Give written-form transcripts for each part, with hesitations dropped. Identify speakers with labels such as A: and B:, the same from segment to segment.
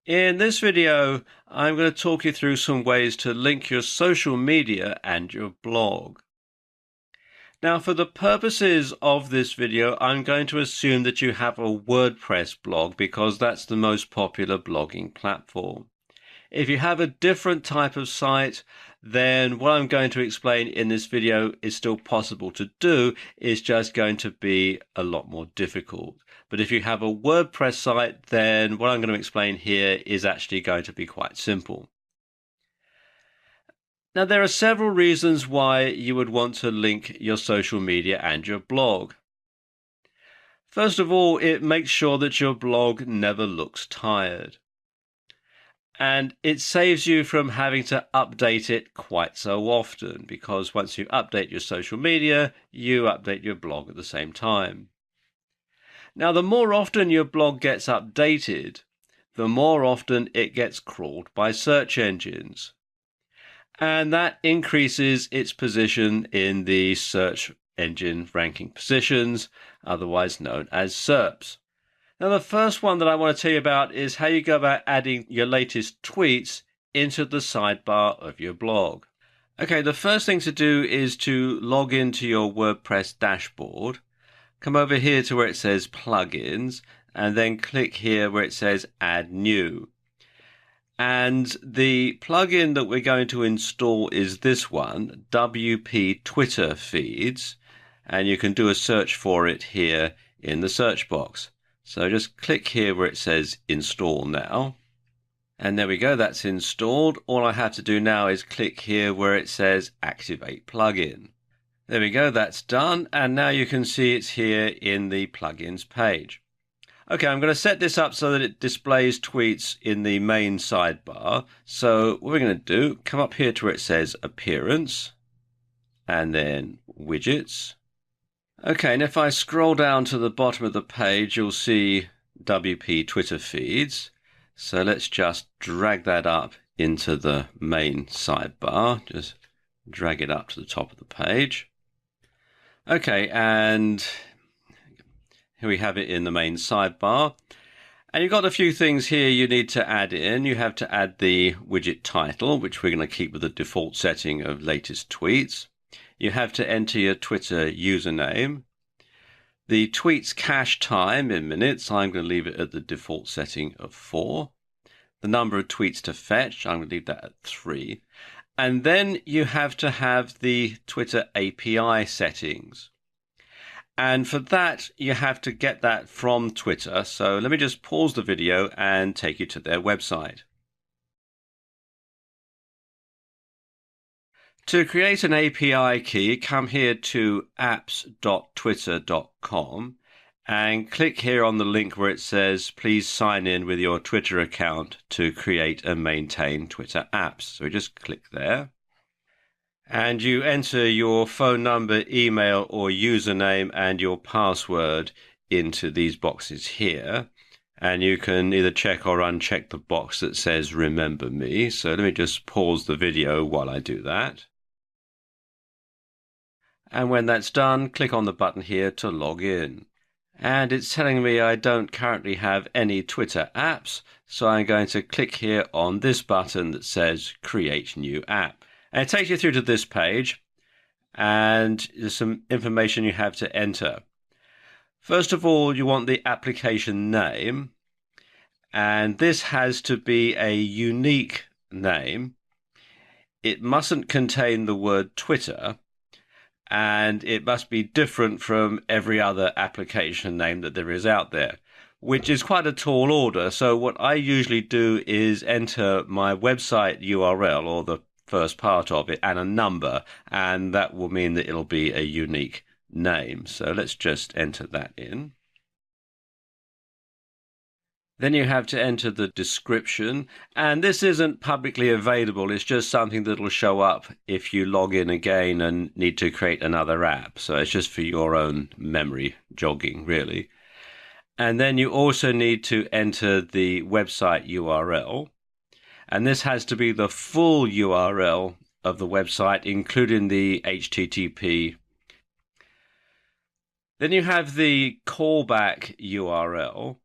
A: In this video, I'm going to talk you through some ways to link your social media and your blog. Now, for the purposes of this video, I'm going to assume that you have a WordPress blog because that's the most popular blogging platform. If you have a different type of site, then what I'm going to explain in this video is still possible to do. It's just going to be a lot more difficult. But if you have a WordPress site, then what I'm going to explain here is actually going to be quite simple. Now, there are several reasons why you would want to link your social media and your blog. First of all, it makes sure that your blog never looks tired. And it saves you from having to update it quite so often, because once you update your social media, you update your blog at the same time. Now, the more often your blog gets updated, the more often it gets crawled by search engines. And that increases its position in the search engine ranking positions, otherwise known as SERPs. Now, the first one that I want to tell you about is how you go about adding your latest tweets into the sidebar of your blog. Okay, the first thing to do is to log into your WordPress dashboard. Come over here to where it says plugins, and then click here where it says add new. And the plugin that we're going to install is this one, WP Twitter Feeds, and you can do a search for it here in the search box. So just click here where it says install now. And there we go, that's installed. All I have to do now is click here where it says activate plugin. There we go, that's done. And now you can see it's here in the plugins page. Okay, I'm going to set this up so that it displays tweets in the main sidebar. So what we're going to do, come up here to where it says appearance and then widgets. Okay, and if I scroll down to the bottom of the page, you'll see WP Twitter feeds. So let's just drag that up into the main sidebar. Just drag it up to the top of the page. Okay, and here we have it in the main sidebar. And you've got a few things here you need to add in. You have to add the widget title, which we're going to keep with the default setting of latest tweets. You have to enter your Twitter username. The tweets cache time in minutes, I'm going to leave it at the default setting of 4. The number of tweets to fetch, I'm going to leave that at 3. And then you have to have the Twitter API settings. And for that, you have to get that from Twitter. So let me just pause the video and take you to their website. To create an API key, come here to apps.twitter.com and click here on the link where it says, please sign in with your Twitter account to create and maintain Twitter apps. So we just click there. And you enter your phone number, email, or username and your password into these boxes here. And you can either check or uncheck the box that says remember me. So let me just pause the video while I do that. And when that's done, click on the button here to log in. And it's telling me I don't currently have any Twitter apps, so I'm going to click here on this button that says Create New App. And it takes you through to this page, and there's some information you have to enter. First of all, you want the application name, and this has to be a unique name. It mustn't contain the word Twitter, and it must be different from every other application name that there is out there, which is quite a tall order. So what I usually do is enter my website URL, or the first part of it, and a number, and that will mean that it'll be a unique name. So let's just enter that in. Then you have to enter the description, and this isn't publicly available. It's just something that will show up if you log in again and need to create another app. So it's just for your own memory jogging, really. And then you also need to enter the website URL, and this has to be the full URL of the website, including the HTTP. Then you have the callback URL.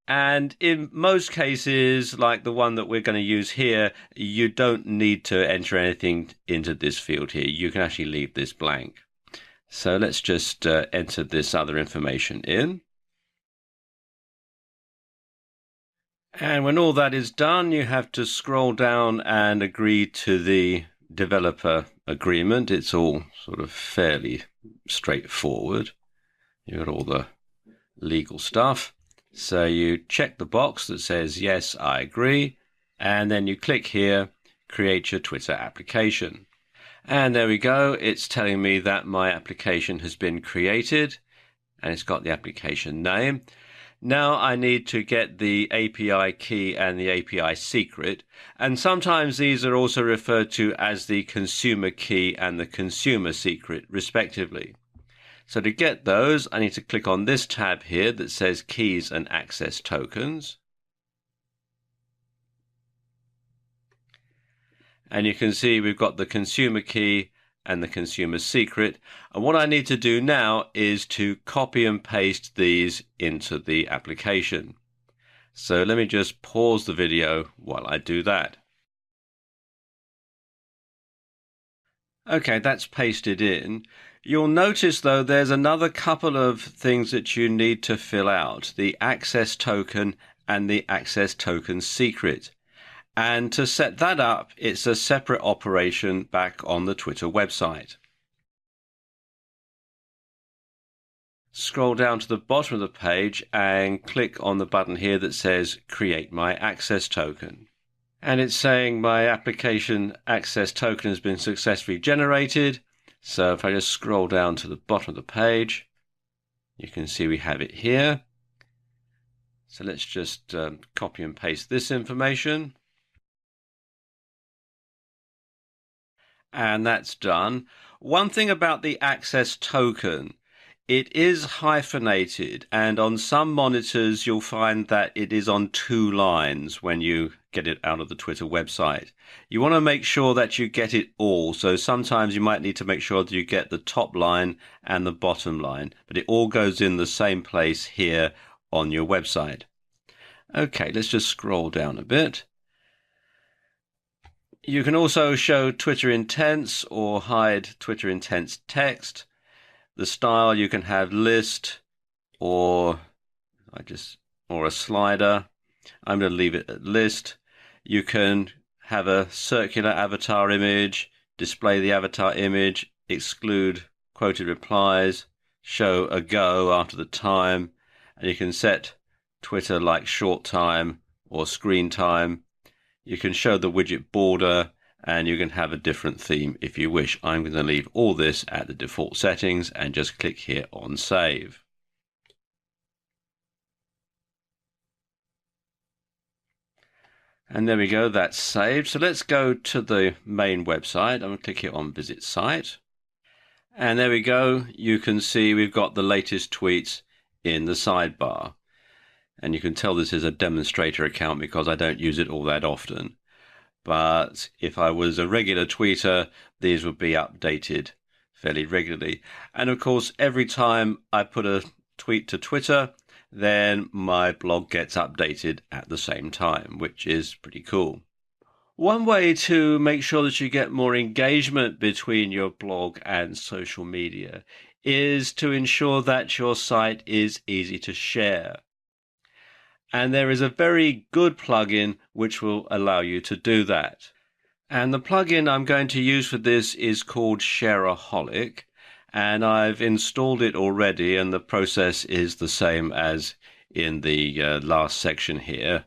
A: And in most cases, like the one that we're going to use here, you don't need to enter anything into this field here. You can actually leave this blank. So let's just enter this other information in. And when all that is done, you have to scroll down and agree to the developer agreement. It's all sort of fairly straightforward. You've got all the legal stuff. So you check the box that says, yes, I agree. And then you click here, create your Twitter application. And there we go. It's telling me that my application has been created and it's got the application name. Now I need to get the API key and the API secret, and sometimes these are also referred to as the consumer key and the consumer secret, respectively. So to get those, I need to click on this tab here that says Keys and Access Tokens. And you can see we've got the consumer key and the consumer secret. And what I need to do now is to copy and paste these into the application. So let me just pause the video while I do that. Okay, that's pasted in. You'll notice though there's another couple of things that you need to fill out, the access token and the access token secret. And to set that up, it's a separate operation back on the Twitter website. Scroll down to the bottom of the page and click on the button here that says Create My Access Token. And it's saying my application access token has been successfully generated. So if I just scroll down to the bottom of the page, you can see we have it here. So let's just copy and paste this information. And that's done. One thing about the access token, it is hyphenated, and on some monitors you'll find that it is on 2 lines when you get it out of the Twitter website. You want to make sure that you get it all, so sometimes you might need to make sure that you get the top line and the bottom line, but it all goes in the same place here on your website. Okay, let's just scroll down a bit. You can also show Twitter intents or hide Twitter intents text. The style, you can have list or a slider. I'm going to leave it at list. You can have a circular avatar image, display the avatar image, exclude quoted replies, show a go after the time, and you can set Twitter like short time or screen time. You can show the widget border, and you can have a different theme if you wish. I'm going to leave all this at the default settings and just click here on Save. And there we go, that's saved. So let's go to the main website. I'm going to click here on Visit Site. And there we go. You can see we've got the latest tweets in the sidebar. And you can tell this is a demonstrator account because I don't use it all that often. But if I was a regular tweeter, these would be updated fairly regularly. And of course, every time I put a tweet to Twitter, then my blog gets updated at the same time, which is pretty cool. One way to make sure that you get more engagement between your blog and social media is to ensure that your site is easy to share. And there is a very good plugin which will allow you to do that. And the plugin I'm going to use for this is called Shareaholic, and I've installed it already, and the process is the same as in the last section here.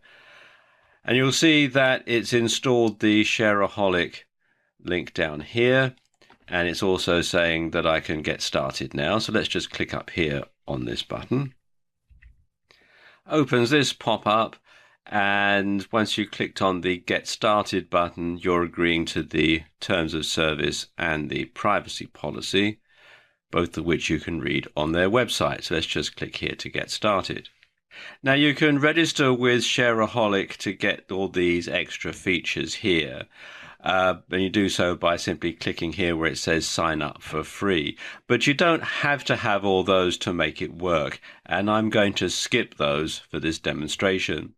A: And you'll see that it's installed the Shareaholic link down here, and it's also saying that I can get started now. So let's just click up here on this button. Opens this pop-up, and once you clicked on the Get Started button, you're agreeing to the terms of service and the privacy policy, both of which you can read on their website. So let's just click here to get started. Now you can register with Shareaholic to get all these extra features here. And you do so by simply clicking here where it says sign up for free. But you don't have to have all those to make it work, and I'm going to skip those for this demonstration.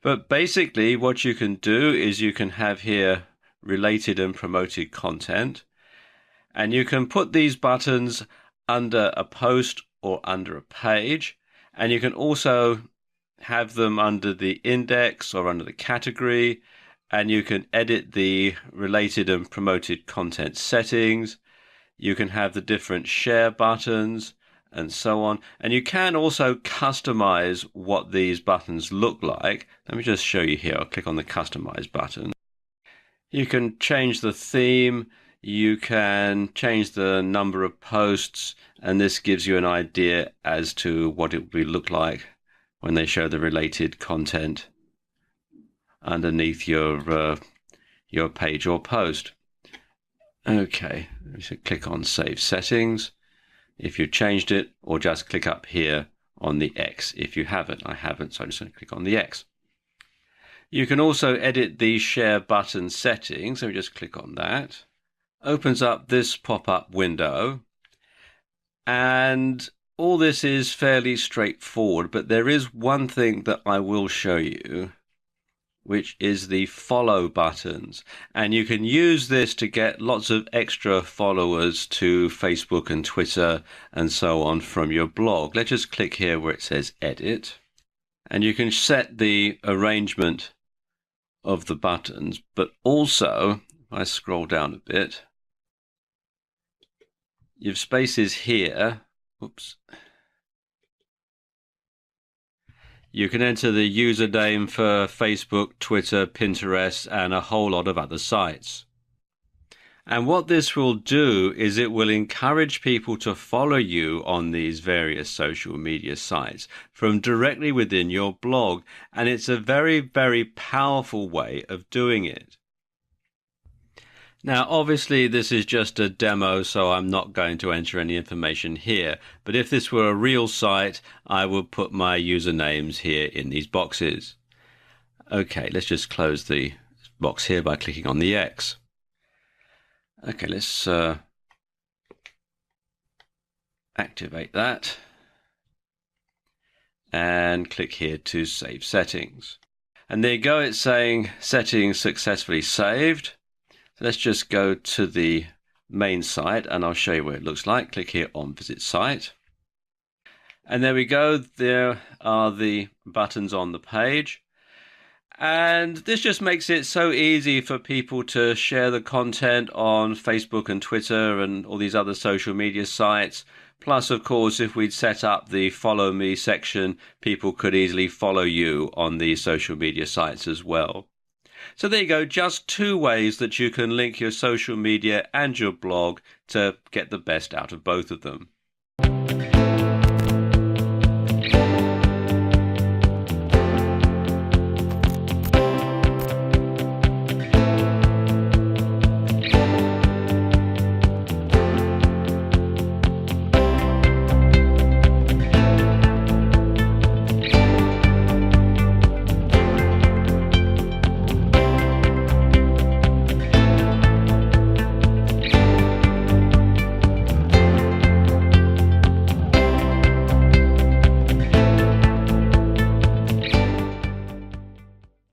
A: But basically what you can do is you can have here related and promoted content, and you can put these buttons under a post or under a page, and you can also have them under the index or under the category, and you can edit the related and promoted content settings. You can have the different share buttons and so on. And you can also customize what these buttons look like. Let me just show you here. I'll click on the customize button. You can change the theme. You can change the number of posts, and this gives you an idea as to what it will look like when they show the related content underneath your page or post. Okay, you should click on Save Settings if you've changed it, or just click up here on the X if you haven't. I haven't, so I'm just going to click on the X. You can also edit the share button settings, so we just click on that. Opens up this pop-up window, and all this is fairly straightforward, but there is one thing that I will show you, which is the follow buttons. And you can use this to get lots of extra followers to Facebook and Twitter and so on from your blog. Let's just click here where it says edit. And you can set the arrangement of the buttons, but also, if I scroll down a bit, you have spaces here. Oops. You can enter the username for Facebook, Twitter, Pinterest, and a whole lot of other sites. And what this will do is it will encourage people to follow you on these various social media sites from directly within your blog. And it's a very, very powerful way of doing it. Now, obviously, this is just a demo, so I'm not going to enter any information here. But if this were a real site, I would put my usernames here in these boxes. Okay, let's just close the box here by clicking on the X. Okay, let's activate that and click here to save settings. And there you go, it's saying settings successfully saved. Let's just go to the main site and I'll show you what it looks like. Click here on Visit Site. And there we go. There are the buttons on the page. And this just makes it so easy for people to share the content on Facebook and Twitter and all these other social media sites. Plus, of course, if we'd set up the follow me section, people could easily follow you on these social media sites as well. So there you go, just 2 ways that you can link your social media and your blog to get the best out of both of them.